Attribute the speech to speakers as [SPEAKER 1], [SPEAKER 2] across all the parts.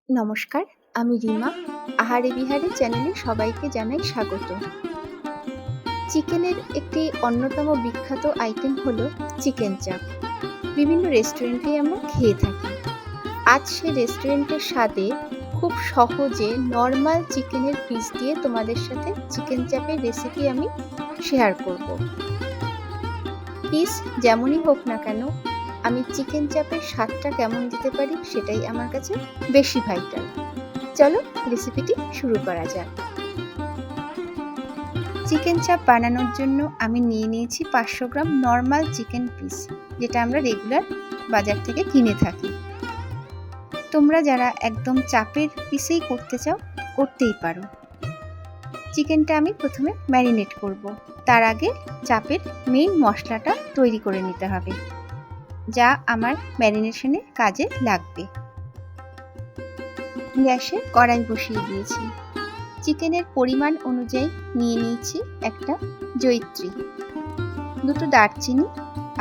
[SPEAKER 1] নমস্কার, আমি রিমা। আহারে বিহারে চ্যানেলে সবাইকে জানাই স্বাগত। চিকেনের একটি অন্যতম বিখ্যাত আইটেম হলো চিকেন চাপ। বিভিন্ন রেস্টুরেন্টেই আমরা খেয়ে থাকি। আজ সে রেস্টুরেন্টের স্বাদে খুব সহজে নর্মাল চিকেনের পিস দিয়ে তোমাদের সাথে চিকেন চাপের রেসিপি আমি শেয়ার করব। পিস যেমনই হোক না কেন, আমি চিকেন চাপের স্বাদটা কেমন দিতে পারি সেটাই আমার কাছে বেশি ভাইটাল। চলো রেসিপিটি শুরু করা যাক। চিকেন চাপ বানানোর জন্য আমি নিয়ে নিয়েছি 500 গ্রাম নর্মাল চিকেন পিস, যেটা আমরা রেগুলার বাজার থেকে কিনে থাকি। তোমরা যারা একদম চাপের পিসেই করতে চাও করতেই পারো। চিকেনটা আমি প্রথমে ম্যারিনেট করব। তার আগে চাপের মেইন মশলাটা তৈরি করে নিতে হবে, যা আমার ম্যারিনেশনে কাজে লাগবে। গ্যাসে কড়াই বসিয়ে দিয়েছি। চিকেনের পরিমাণ অনুযায়ী নিয়ে নিয়েছি একটা জয়িত্রী, দুটো দারচিনি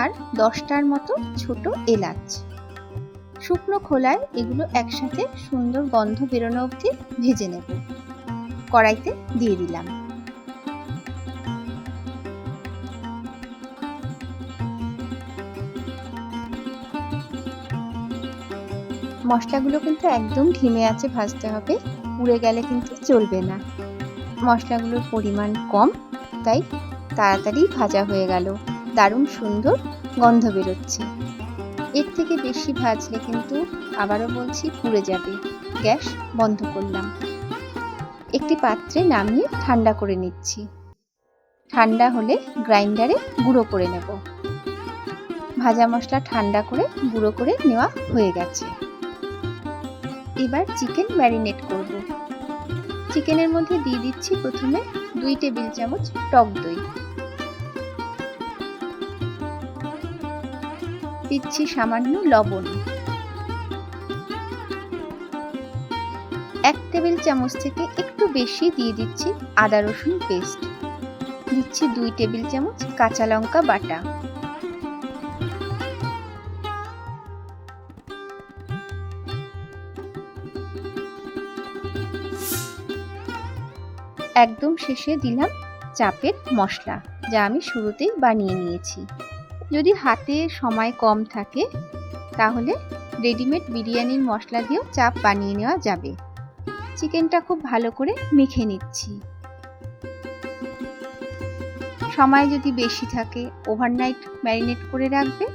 [SPEAKER 1] আর 10টার মতো ছোট এলাচ। শুকনো খোলায় এগুলো একসাথে সুন্দর গন্ধ বেরোনো অবধি ভেজে নেব। কড়াইতে দিয়ে দিলাম। মশলাগুলো কিন্তু একদম ধিমে আঁচে ভাজতে হবে, পুড়ে গেলে কিন্তু চলবে না। মশলাগুলোর পরিমাণ কম, তাই তাড়াতাড়ি ভাজা হয়ে গেল। দারুণ সুন্দর গন্ধ বেরোচ্ছে। এর থেকে বেশি ভাজলে কিন্তু আবারও বলছি পুড়ে যাবে। গ্যাস বন্ধ করলাম। একটি পাত্রে নামিয়ে ঠান্ডা করে নিচ্ছি। ঠান্ডা হলে গ্রাইন্ডারে গুঁড়ো করে নেব। ভাজা মশলা ঠান্ডা করে গুঁড়ো করে নেওয়া হয়ে গেছে। এবার চিকেন ম্যারিনেট করব। চিকেনের মধ্যে দিয়ে দিচ্ছি প্রথমে 2 টেবিল চামচ টক দই, দিচ্ছি সামান্য লবণ, 1 টেবিল চামচ থেকে একটু বেশি দিয়ে দিচ্ছি আদা রসুন পেস্ট, দিচ্ছি 2 টেবিল চামচ কাঁচা লঙ্কা বাটা, একদম শেষে দিলাম চাপের মশলা, যা আমি শুরুতেই বানিয়ে নিয়েছি। যদি হাতে সময় কম থাকে তাহলে রেডিমেড বিরিয়ানির মশলা দিয়েও চাপ বানিয়ে নেওয়া যাবে। চিকেনটা খুব ভালো করে মেখে নিচ্ছি। সময় যদি বেশি থাকে ওভারনাইট ম্যারিনেট করে রাখবে,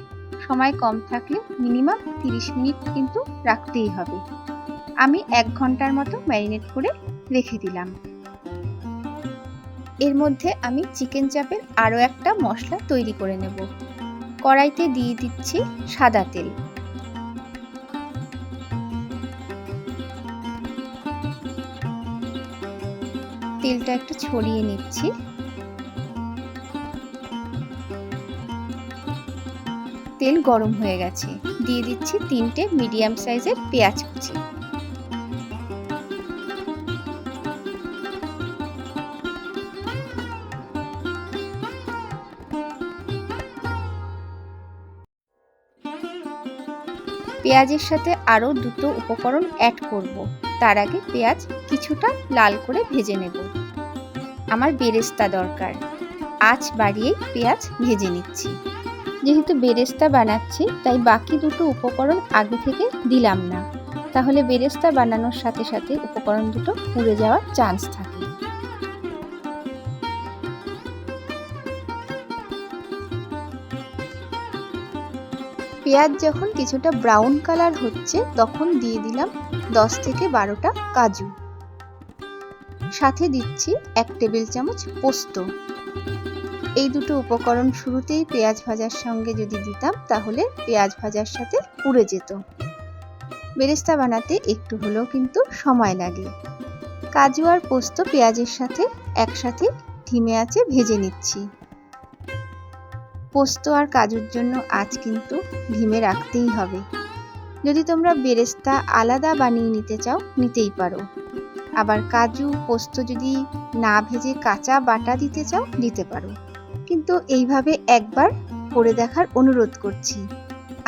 [SPEAKER 1] সময় কম থাকলে মিনিমাম 30 মিনিট কিন্তু রাখতেই হবে। আমি 1 ঘন্টার মতো ম্যারিনেট করে রেখে দিলাম। এর মধ্যে আমি চিকেন চাপের আরও একটা মশলা তৈরি করে নেব। কড়াইতে দিয়ে দিচ্ছি সাদা তেল। তেলটা একটু ছড়িয়ে নিচ্ছি। তেল গরম হয়ে গেছে। দিয়ে দিচ্ছি 3টে মিডিয়াম সাইজের পেঁয়াজ কুচি। পেঁয়াজের সাথে আরও 2টো উপকরণ অ্যাড করব। তার আগে পেঁয়াজ কিছুটা লাল করে ভেজে নেব। আমার বেরেস্তা দরকার, আঁচ বাড়িয়েই পেঁয়াজ ভেজে নিচ্ছি। যেহেতু বেরেস্তা বানাচ্ছি তাই বাকি 2টো উপকরণ আগে থেকে দিলাম না, তাহলে বেরেস্তা বানানোর সাথে সাথে উপকরণ দুটো পুড়ে যাওয়ার চান্স থাকে। পেঁয়াজ যখন কিছুটা ব্রাউন কালার হচ্ছে তখন দিয়ে দিলাম 10 থেকে 12টা কাজু, সাথে দিচ্ছি 1 টেবিল চামচ পোস্ত। এই 2টো উপকরণ শুরুতেই পেঁয়াজ ভাজার সঙ্গে যদি দিতাম তাহলে পেঁয়াজ ভাজার সাথে পুড়ে যেত। বেরেস্তা বানাতে একটু হলেও কিন্তু সময় লাগে। কাজু আর পোস্ত পেঁয়াজের সাথে একসাথে ধিমে আঁচে ভেজে নিচ্ছি। পোস্ত আর কাজুর জন্য আঁচ কিন্তু ধিমে রাখতেই হবে। যদি তোমরা বেরেস্তা আলাদা বানিয়ে নিতে চাও নিতেই পারো, আবার কাজু পোস্ত যদি না ভেজে কাঁচা বাটা দিতে চাও দিতে পারো, কিন্তু এইভাবে একবার করে দেখার অনুরোধ করছি।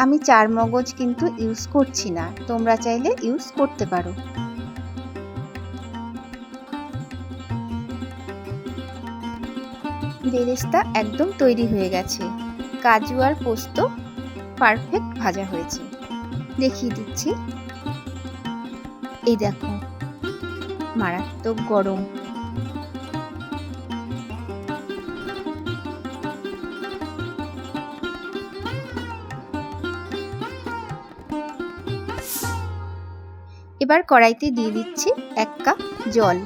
[SPEAKER 1] আমি চারমগজ কিন্তু ইউজ করছি না, তোমরা চাইলে ইউজ করতে পারো। বেরেস্তা একদম তৈরি হয়ে গেছে। কাজু আর পোস্ত পারফেক্ট ভাজা হয়েছে, দেখিয়ে দিচ্ছি। এই দেখো, মারাত্মক গরম। এবার কড়াইতে দিয়ে দিচ্ছি 1 কাপ জল।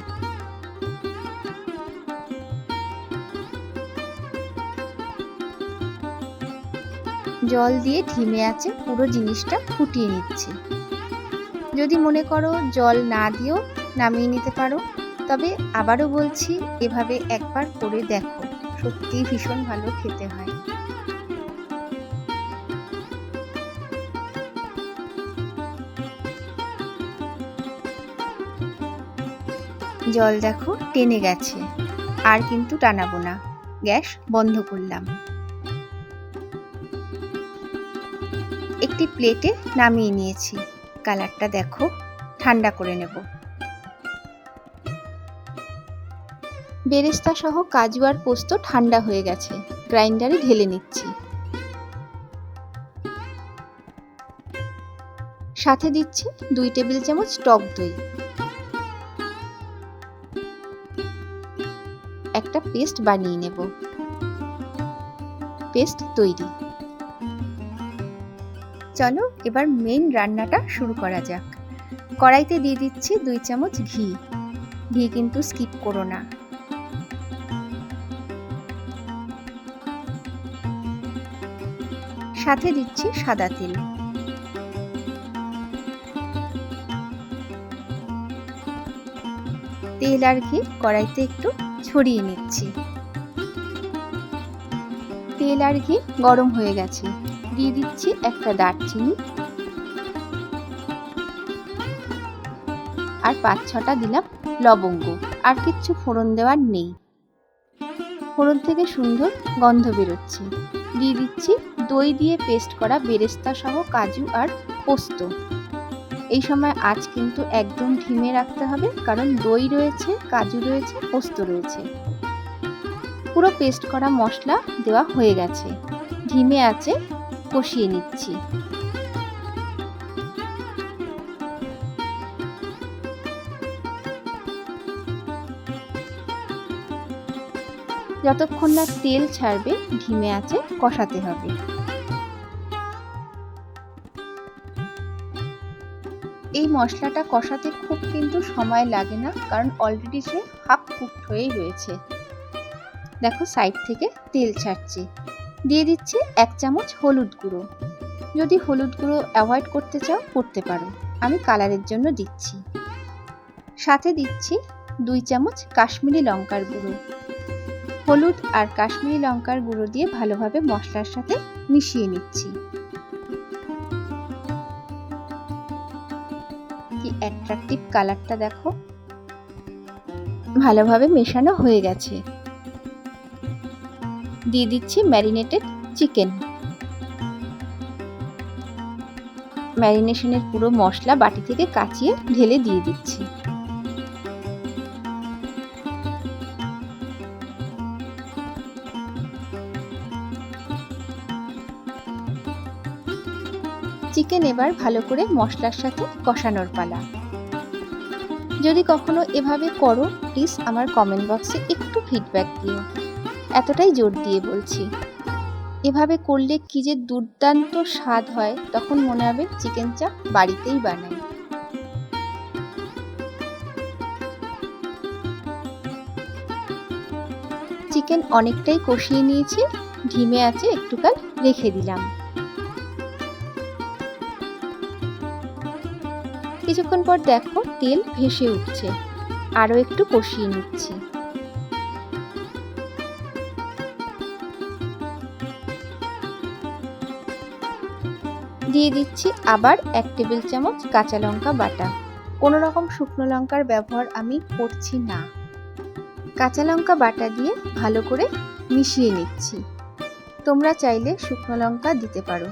[SPEAKER 1] জল দিয়ে ধিমে আঁচে পুরো জিনিসটা ফুটিয়ে নিচ্ছি। যদি মনে করো জল না দিয়েও নামিয়ে নিতে পারো, তবে আবারও বলছি এভাবে একবার করে দেখো, সত্যিই ভীষণ ভালো খেতে হয়। জল দেখো টেনে গেছে, আর কিন্তু টানাবো না। গ্যাস বন্ধ করলাম। একটি প্লেটে নামিয়ে নিয়েছি। কালারটা দেখো, ঠান্ডা করে নেব। বেরেস্তা সহ কাজু আর পোস্ত ঠান্ডা হয়ে গেছে, গ্রাইন্ডারে ঢেলে নিচ্ছি। সাথে দিচ্ছি 2 টেবিল চামচ টক দই। একটা পেস্ট বানিয়ে নেব। পেস্ট তৈরি। চলো এবার মেইন রান্নাটা শুরু করা যাক। কড়াইতে দিয়ে দিচ্ছি 2 চামচ ঘি। ঘি কিন্তু স্কিপ করো না। সাথে দিচ্ছি সাদা তেল। তেল আর ঘি কড়াইতে একটু ছড়িয়ে নিচ্ছি। তেল আর ঘি গরম হয়ে গেছে, দিয়ে দিচ্ছি একটা দারচিনি আর 5-6টা দিলাম লবঙ্গ। আর কিচ্ছু ফোড়ন দেওয়ার নেই। ফোড়ন থেকে সুন্দর গন্ধ বেরোচ্ছে। দিয়ে দিচ্ছি দই দিয়ে পেস্ট করা বেরেস্তা সহ কাজু আর পোস্ত। এই সময় আঁচ কিন্তু একদম ধিমে রাখতে হবে, কারণ দই রয়েছে, কাজু রয়েছে, পোস্ত রয়েছে। পুরো পেস্ট করা মশলা দেওয়া হয়ে গেছে। ধিমে আঁচে কষিয়ে নিচ্ছি। যতক্ষণ না তেল ছাড়বে ধিমে আঁচে কষাতে হবে। এই মশলাটা কষাতে খুব কিন্তু সময় লাগে না, কারণ অলরেডি সে হাফ কুকড হয়েই রয়েছে। দেখো সাইড থেকে তেল ছাড়ছে। দিয়ে দিচ্ছি 1 চামচ হলুদ গুঁড়ো। যদি হলুদ গুঁড়ো অ্যাভয়েড করতে চাও করতে পারো, আমি কালারের জন্য দিচ্ছি। সাথে দিচ্ছি 2 চামচ কাশ্মীরি লঙ্কার গুঁড়ো। হলুদ আর কাশ্মীরি লঙ্কার গুঁড়ো দিয়ে ভালোভাবে মশলার সাথে মিশিয়ে নিচ্ছি। কি অ্যাট্রাকটিভ কালারটা দেখো। ভালোভাবে মেশানো হয়ে গেছে। দিয়ে দিচ্ছি ম্যারিনেটেড চিকেন। ম্যারিনেশনের পুরো মশলা বাটি থেকে কাচিয়ে ঢেলে দিয়ে দিচ্ছি। চিকেন এবার ভালো করে মশলার সাথে কষানোর পালা। যদি কখনো এভাবে করো, প্লিজ আমার কমেন্ট বক্সে একটু ফিডব্যাক দিও। এতটাই জোর দিয়ে বলছি। এভাবে করলে কি যে দুর্দান্ত স্বাদ হয়, তখন মনে হবে চিকেন চাপ বাড়িতেই বানাই। চিকেন অনেকটাই কষিয়ে নিয়েছি, ধিমে আঁচে একটুকাল রেখে দিলাম। কিছুক্ষণ পর দেখো তেল ভেসে উঠছে, আরো একটু কষিয়ে নিচ্ছি। দিয়ে দিচ্ছি আবার 1 টেবিল চামচ কাঁচা লঙ্কা বাটা। কোনো রকম শুকনো লঙ্কার ব্যবহার আমি করছি না। কাঁচা লঙ্কা বাটা দিয়ে ভালো করে মিশিয়ে নিচ্ছি। তোমরা চাইলে শুকনো লঙ্কা দিতে পারো,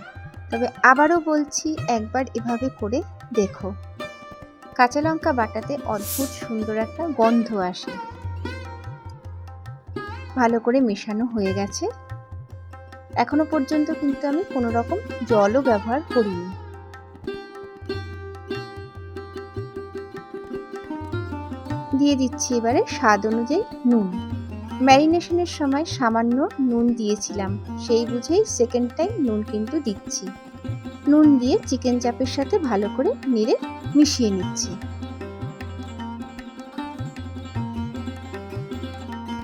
[SPEAKER 1] তবে আবারও বলছি, একবার এভাবে করে দেখো। কাঁচা লঙ্কা বাটাতে অদ্ভুত সুন্দর একটা গন্ধ আসে। ভালো করে মেশানো হয়ে গেছে। এখনো পর্যন্ত কিন্তু আমি কোনো রকম জলও ব্যবহার করিনি। দিয়ে দিচ্ছি এবারে স্বাদ অনুযায়ী নুন। ম্যারিনেশনের সময় সামান্য নুন দিয়েছিলাম, সেই বুঝেই সেকেন্ড টাইম নুন কিন্তু দিচ্ছি। নুন দিয়ে চিকেন চাপের সাথে ভালো করে নেড়ে মিশিয়ে নিচ্ছি।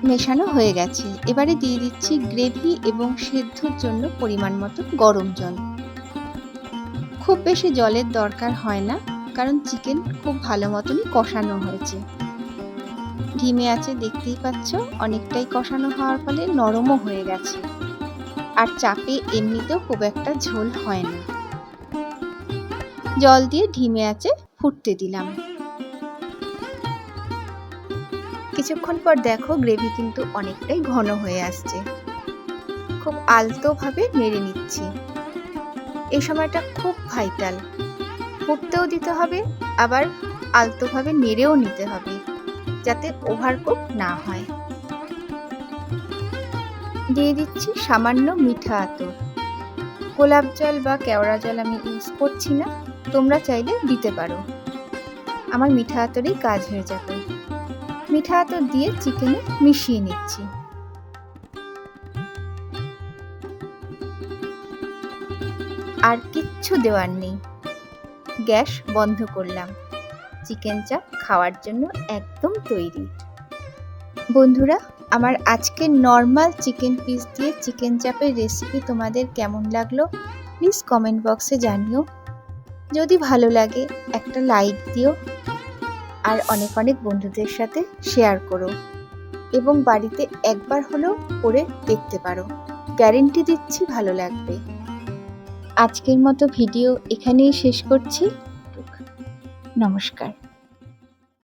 [SPEAKER 1] মেশানো হয়ে গেছে। এবারে দিয়ে দিচ্ছি গ্রেভি এবং সেদ্ধর জন্য পরিমাণ মতো গরম জল। খুব বেশি জলের দরকার হয় না, কারণ চিকেন খুব ভালো মতনই কষানো হয়েছে। ধিমে আছে, দেখতেই পাচ্ছ, অনেকটাই কষানো হওয়ার ফলে নরমও হয়ে গেছে। আর চাপে এমনিতেও খুব একটা ঝোল হয় না। জল দিয়ে ধিমে আছে ফুটতে দিলাম। কিছুক্ষণ পর দেখো গ্রেভি কিন্তু অনেকটাই ঘন হয়ে আসছে। খুব আলতোভাবে নেড়ে নিচ্ছি। এই সময়টা খুব ভাইটাল। ফুটতেও দিতে হবে, আবার আলতোভাবে নেড়েও নিতে হবে, যাতে ওভারকুক না হয়। দিয়ে দিচ্ছি সামান্য মিঠা আতর। গোলাপ জল বা কেওড়া জল আমি ইউজ করছি না, তোমরা চাইলে দিতে পারো। আমার মিঠা আতরেই কাজ হয়ে যাবে। মিঠা আতর দিয়ে চিকেনে মিশিয়ে নিচ্ছি। আর কিচ্ছু দেওয়ার নেই। গ্যাস বন্ধ করলাম। চিকেন চাপ খাওয়ার জন্য একদম তৈরি। বন্ধুরা, আমার আজকের নর্মাল চিকেন পিস দিয়ে চিকেন চাপের রেসিপি তোমাদের কেমন লাগলো প্লিজ কমেন্ট বক্সে জানিও। যদি ভালো লাগে একটা লাইক দিও, আর অনেক অনেক বন্ধুদের সাথে শেয়ার করো, এবং বাড়িতে একবার হলেও করে দেখতে পারো। গ্যারেন্টি দিচ্ছি ভালো লাগবে। আজকের মতো ভিডিও এখানেই শেষ করছি। নমস্কার।